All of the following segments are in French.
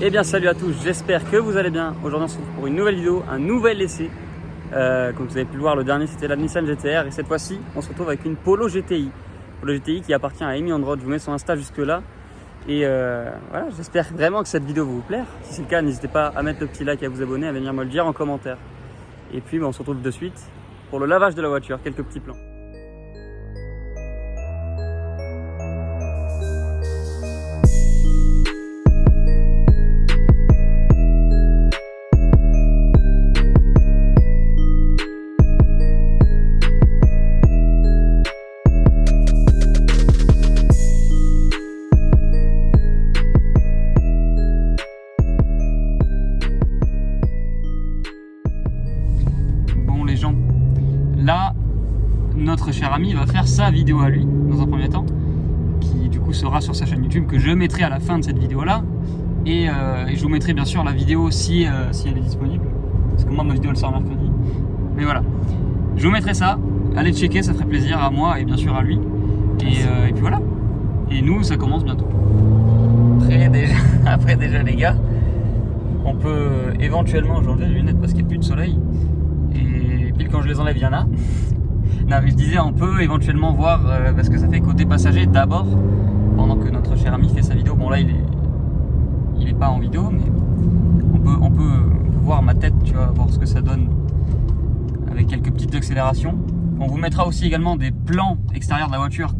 Eh bien salut à tous, j'espère que vous allez bien. Aujourd'hui on se retrouve pour une nouvelle vidéo, un nouvel essai. Comme vous avez pu le voir, le dernier c'était la Nissan GT-R et cette fois-ci on se retrouve avec une Polo GTI. Polo GTI qui appartient à Amy On Road, je vous mets son Insta jusque là. Et voilà, j'espère vraiment que cette vidéo va vous plaire. Si c'est le cas, n'hésitez pas à mettre le petit like et à vous abonner, à venir me le dire en commentaire. Et puis on se retrouve de suite pour le lavage de la voiture, quelques petits plans. Là, notre cher ami va faire sa vidéo à lui, dans un premier temps, qui du coup sera sur sa chaîne YouTube, que je mettrai à la fin de cette vidéo-là. Et je vous mettrai bien sûr la vidéo si elle est disponible, parce que moi ma vidéo elle sort mercredi. Mais voilà, je vous mettrai ça, allez checker, ça ferait plaisir à moi et bien sûr à lui. Et puis voilà, et nous ça commence bientôt. Après déjà les gars, on peut éventuellement enlever les lunettes parce qu'il n'y a plus de soleil. Et pile quand je les enlève, il y en a. Non, mais je disais, on peut éventuellement voir parce que ça fait côté passager d'abord, pendant que notre cher ami fait sa vidéo. Bon, là, il est pas en vidéo, mais on peut voir ma tête, tu vois, voir ce que ça donne avec quelques petites accélérations. On vous mettra aussi également des plans extérieurs de la voiture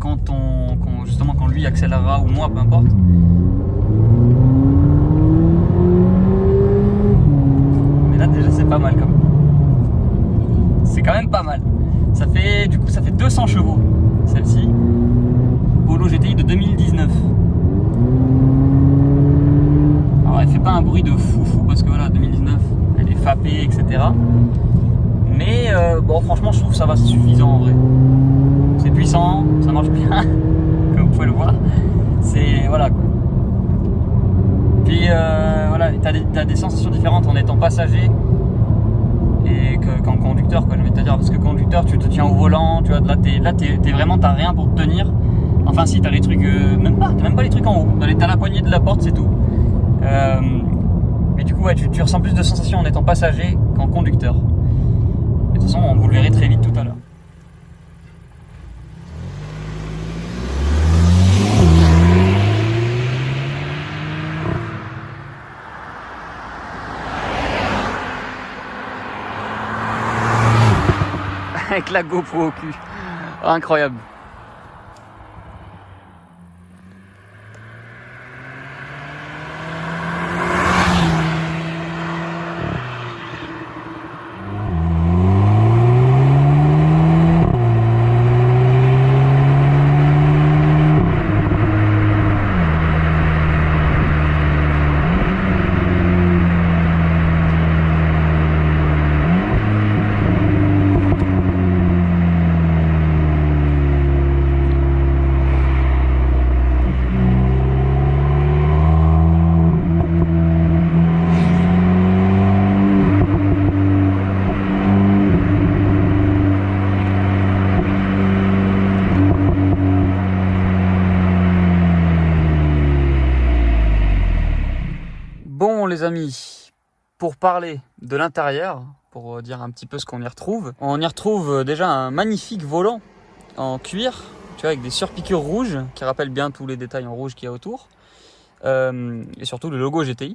justement quand lui accélérera ou moi, peu importe. Mais là, déjà, c'est pas mal quand même. C'est quand même pas mal. Ça fait 200 chevaux, celle-ci. Polo GTI de 2019. Alors elle fait pas un bruit de fou parce que voilà, 2019, elle est fapée, etc. Mais bon, franchement, je trouve que ça va, c'est suffisant en vrai. C'est puissant, ça marche bien, comme vous pouvez le voir. C'est voilà quoi. Puis voilà, t'as des sensations différentes en étant passager qu'en conducteur, quoi, je vais te dire, parce que conducteur tu te tiens au volant, tu vois, t'as rien pour te tenir. Enfin si, t'as les trucs, t'as même pas les trucs en haut, t'as la poignée de la porte, c'est tout. Mais du coup ouais, tu ressens plus de sensations en étant passager qu'en conducteur. Et de toute façon vous le verrez très vite tout à l'heure. Avec la GoPro au cul. Incroyable. Bon les amis, pour parler de l'intérieur, pour dire un petit peu ce qu'on y retrouve, déjà un magnifique volant en cuir, tu vois, avec des surpiqûres rouges qui rappellent bien tous les détails en rouge qu'il y a autour, et surtout le logo GTI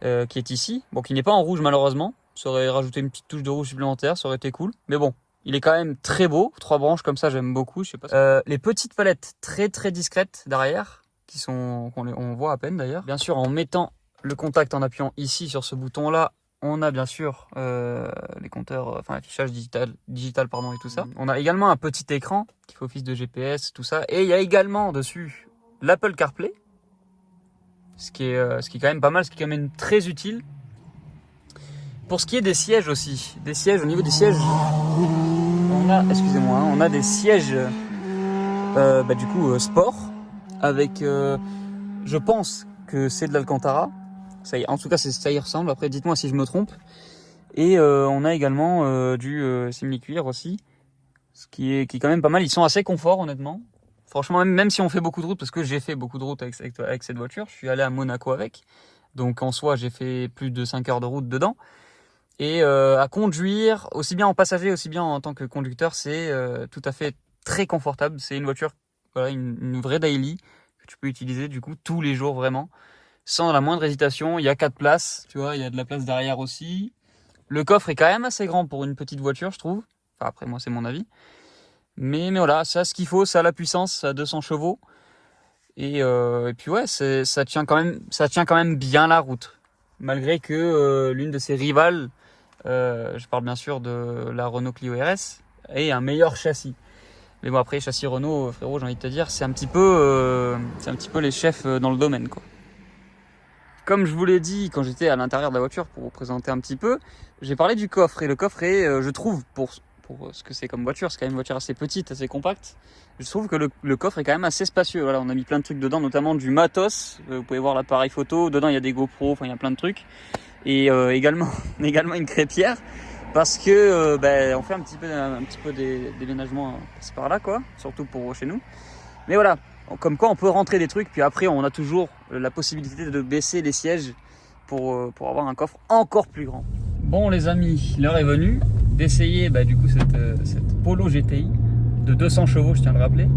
qui est ici, bon, qui n'est pas en rouge malheureusement, ça aurait rajouté une petite touche de rouge supplémentaire, ça aurait été cool, mais bon, il est quand même très beau, 3 branches comme ça j'aime beaucoup, je sais pas. Les petites palettes très très discrètes derrière, on voit à peine d'ailleurs, bien sûr en mettant le contact en appuyant ici sur ce bouton là, on a bien sûr les compteurs, enfin l'affichage digital pardon, et tout ça. On a également un petit écran qui fait office de GPS, tout ça, et il y a également dessus l'Apple CarPlay, ce qui est quand même pas mal, ce qui est quand même très utile. Pour ce qui est des sièges aussi, au niveau des sièges, on a des sièges du coup sport avec, je pense que c'est de l'Alcantara. En tout cas, ça y ressemble. Après, dites-moi si je me trompe. Et on a également du simili-cuir aussi, ce qui est quand même pas mal. Ils sont assez confort, honnêtement. Franchement, même si on fait beaucoup de route, parce que j'ai fait beaucoup de route avec cette voiture, je suis allé à Monaco avec. Donc en soi, j'ai fait plus de 5 heures de route dedans. Et à conduire, aussi bien en passager, aussi bien en tant que conducteur, c'est tout à fait très confortable. C'est une voiture, voilà, une vraie daily que tu peux utiliser du coup tous les jours vraiment, sans la moindre hésitation. Il y a 4 places, tu vois, il y a de la place derrière aussi. Le coffre est quand même assez grand pour une petite voiture, je trouve. Enfin après moi c'est mon avis. Mais voilà, ça ce qu'il faut, ça a la puissance, ça a 200 chevaux. Et puis ouais, ça tient quand même bien la route. Malgré que l'une de ses rivales, je parle bien sûr de la Renault Clio RS, ait un meilleur châssis. Mais bon après châssis Renault, frérot, j'ai envie de te dire, c'est un petit peu les chefs dans le domaine, quoi. Comme je vous l'ai dit quand j'étais à l'intérieur de la voiture pour vous présenter un petit peu, j'ai parlé du coffre. Et le coffre est, je trouve, pour ce que c'est comme voiture, c'est quand même une voiture assez petite, assez compacte. Je trouve que le coffre est quand même assez spacieux. Voilà, on a mis plein de trucs dedans, notamment du matos. Vous pouvez voir l'appareil photo. Dedans, il y a des GoPro, enfin il y a plein de trucs. Et également une crêpière. Parce que on fait un petit peu des déménagements par là, quoi. Surtout pour chez nous. Mais voilà. Comme quoi on peut rentrer des trucs, puis après on a toujours la possibilité de baisser les sièges pour avoir un coffre encore plus grand. Bon les amis, l'heure est venue d'essayer du coup cette Polo GTI de 200 chevaux, je tiens à le rappeler.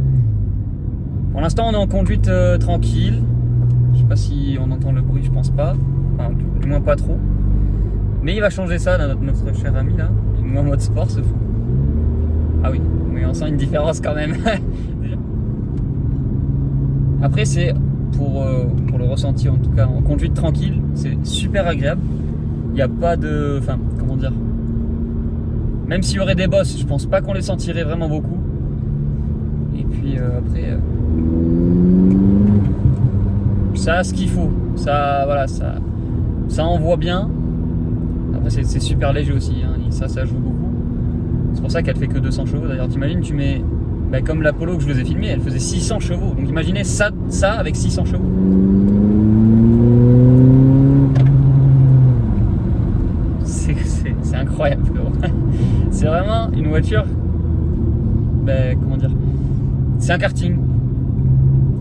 Pour l'instant on est en conduite tranquille, je sais pas si on entend le bruit, je pense pas, enfin, du moins pas trop. Mais il va changer ça, notre cher ami là, il est en mode sport ce fou. Ah oui, mais on sent une différence quand même. Après c'est pour le ressenti en tout cas en conduite tranquille, c'est super agréable. Il n'y a pas de... Enfin, comment dire, même s'il y aurait des bosses, je pense pas qu'on les sentirait vraiment beaucoup. Et puis après ça a ce qu'il faut. Ça, voilà, ça envoie bien. Après c'est super léger aussi, hein. Ça joue beaucoup. C'est pour ça qu'elle fait que 200 chevaux. D'ailleurs t'imagines, tu mets... comme l'Apollo que je vous ai filmé, elle faisait 600 chevaux. Donc imaginez ça avec 600 chevaux. C'est incroyable, frérot. C'est vraiment une voiture... comment dire, c'est un karting.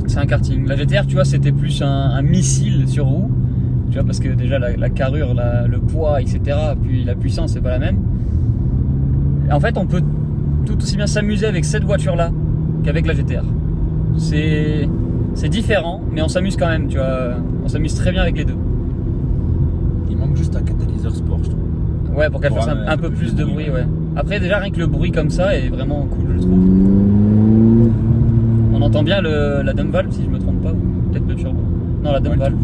C'est un karting. La GTR, tu vois, c'était plus un missile sur roue. Tu vois, parce que déjà la carrure, le poids, etc. Puis la puissance, c'est pas la même. Et en fait, on peut tout aussi bien s'amuser avec cette voiture-là qu'avec la GTR. C'est différent, mais on s'amuse quand même, tu vois. On s'amuse très bien avec les deux. Il manque juste un catalyseur sport, je trouve. Ouais, pour qu'elle fasse un peu plus de bruit, ouais. Après, déjà, rien que le bruit comme ça est vraiment cool, je trouve. On entend bien la dump valve, si je me trompe pas, ou peut-être le turbo. Non, la dump valve.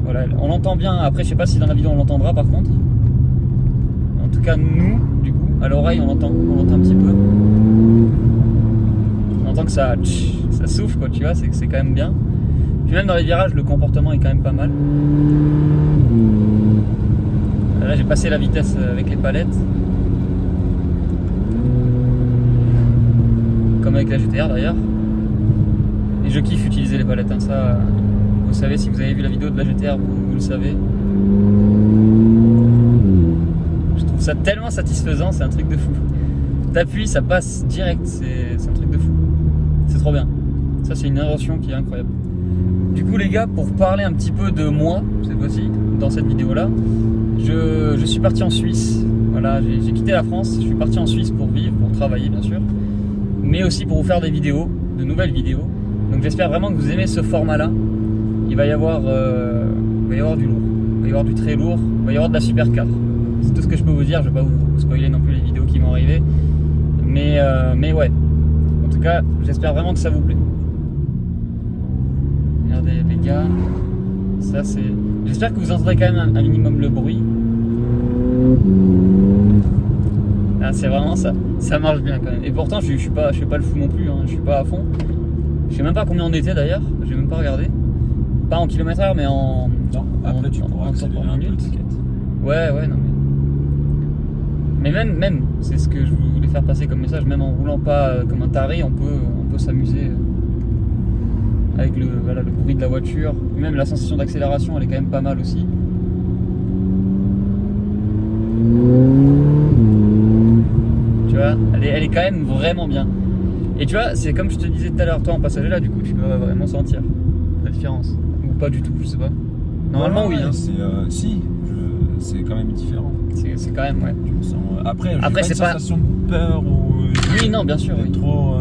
Voilà, on l'entend bien. Après, je sais pas si dans la vidéo on l'entendra par contre. En tout cas, nous, du coup, à l'oreille, on l'entend un petit peu. On entend que ça souffle, quoi, tu vois, c'est quand même bien. Puis même dans les virages, le comportement est quand même pas mal. Là, j'ai passé la vitesse avec les palettes. Comme avec la GTR d'ailleurs. Et je kiffe utiliser les palettes, hein. Ça, vous savez, si vous avez vu la vidéo de la GTR, vous le savez. Je trouve ça tellement satisfaisant, c'est un truc de fou. T'appuies, ça passe direct, c'est un truc de fou. C'est trop bien. Ça, c'est une invention qui est incroyable. Du coup, les gars, pour parler un petit peu de moi, cette fois-ci, dans cette vidéo-là, je suis parti en Suisse. Voilà, j'ai quitté la France, je suis parti en Suisse pour vivre, pour travailler, bien sûr, mais aussi pour vous faire des vidéos, de nouvelles vidéos. Donc, j'espère vraiment que vous aimez ce format-là. Il va y avoir du lourd, il va y avoir du très lourd, il va y avoir de la supercar. C'est tout ce que je peux vous dire. Je ne vais pas vous spoiler non plus les vidéos qui vont arriver, mais ouais. En tout cas, j'espère vraiment que ça vous plaît. Regardez les gars, ça c'est... J'espère que vous entendrez quand même un minimum le bruit. Ah, c'est vraiment ça, ça marche bien quand même. Et pourtant je suis pas le fou non plus, hein. Je suis pas à fond. Je sais même pas combien on était d'ailleurs, j'ai même pas regardé. Pas en km/h mais en... Non, après tu pourras accélérer un peu, t'inquiète. Ouais, non mais même, c'est ce que je voulais faire passer comme message, même en roulant pas comme un taré, on peut s'amuser avec le bruit de la voiture. Et même la sensation d'accélération, elle est quand même pas mal aussi. Tu vois, elle est quand même vraiment bien. Et tu vois, c'est comme je te disais tout à l'heure, toi en passager là, du coup tu dois vraiment sentir la différence. pas du tout, je sais pas. Normalement, oui. Hein. C'est quand même différent. C'est quand même, ouais. Je me sens, après, j'ai pas c'est une sensation de peur ou. Oui, non, bien sûr. Oui. Trop.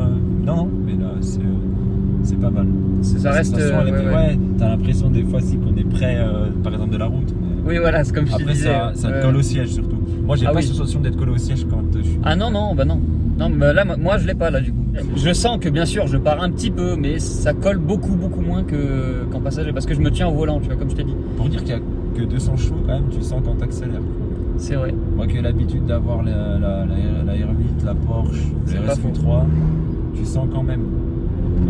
Non, mais là, c'est pas mal. Ça reste. Ouais, t'as l'impression des fois si qu'on est près, par exemple, de la route. Mais... Oui, voilà, c'est comme je te disais. Après, ça te colle au siège surtout. Moi, j'ai pas cette sensation d'être collé au siège quand je suis. Ah non, bah non. Non, mais là, moi, je l'ai pas là du coup. Je sens que bien sûr, je pars un petit peu, mais ça colle beaucoup moins qu'en passager, parce que je me tiens au volant, tu vois, comme je t'ai dit. Pour dire qu'il y a que 200 chevaux, quand même, tu sens quand t'accélères. C'est vrai. Moi qui ai l'habitude d'avoir la R8, la Porsche, la RS3, tu sens quand même.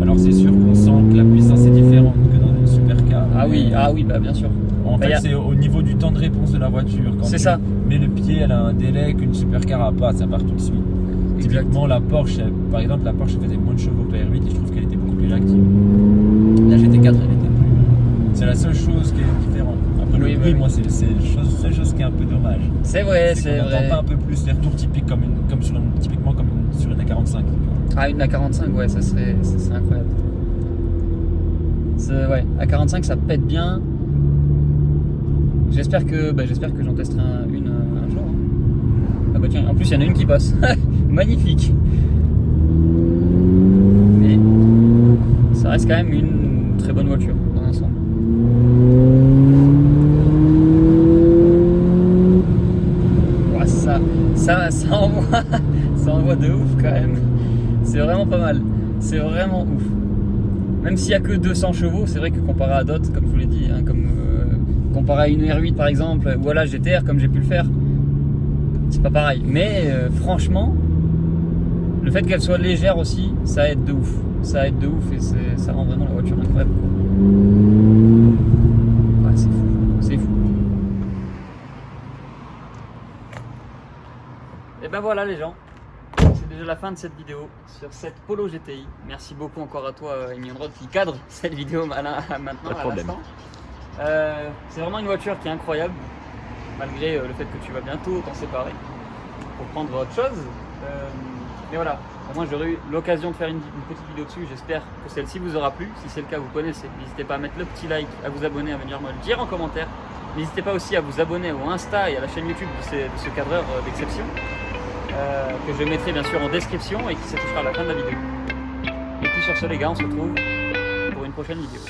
Alors c'est sûr qu'on sent que la puissance est différente que dans une supercar. Ah oui, bah bien sûr. En fait, c'est au niveau du temps de réponse de la voiture. Quand c'est ça. Mais le pied, elle a un délai qu'une supercar a pas, ça part tout de suite. Exact. Typiquement, la Porsche, par exemple, la Porsche faisait moins de chevaux que la R8 et je trouve qu'elle était beaucoup plus réactive. La GT4, elle était plus. C'est la seule chose qui est différente. Après le bruit, moi, c'est la seule chose qui est un peu dommage. C'est vrai, c'est vrai. On n'entend pas un peu plus les retours typiques typiquement comme sur une A45. Ah, une A45, ouais, ça serait incroyable. Ouais, A45, ça pète bien. J'espère que j'en testerai une un jour. Hein. Ah bah tiens, en plus il y en a une qui passe. Magnifique. Mais ça reste quand même une très bonne voiture dans l'ensemble. Ouais, ça envoie de ouf quand même. C'est vraiment pas mal. C'est vraiment ouf. Même s'il n'y a que 200 chevaux, c'est vrai que comparé à d'autres, comme je vous l'ai dit, hein, comme comparé à une R8 par exemple, ou à la GTR comme j'ai pu le faire, c'est pas pareil. Mais franchement, le fait qu'elle soit légère aussi, ça aide de ouf. Ça aide de ouf et ça rend vraiment la voiture incroyable. Ouais, c'est fou. C'est fou. Et ben voilà les gens. C'est déjà la fin de cette vidéo sur cette Polo GTI. Merci beaucoup encore à toi, Amy Road, qui cadre cette vidéo maintenant à l'instant. C'est vraiment une voiture qui est incroyable, malgré le fait que tu vas bientôt t'en séparer pour prendre autre chose. Mais voilà, au moins j'aurai eu l'occasion de faire une petite vidéo dessus. J'espère que celle-ci vous aura plu. Si c'est le cas, vous connaissez. N'hésitez pas à mettre le petit like, à vous abonner, à venir me le dire en commentaire. N'hésitez pas aussi à vous abonner au Insta et à la chaîne YouTube de ce cadreur d'exception. Que je mettrai bien sûr en description et qui s'affichera à la fin de la vidéo. Et puis sur ce les gars, on se retrouve pour une prochaine vidéo.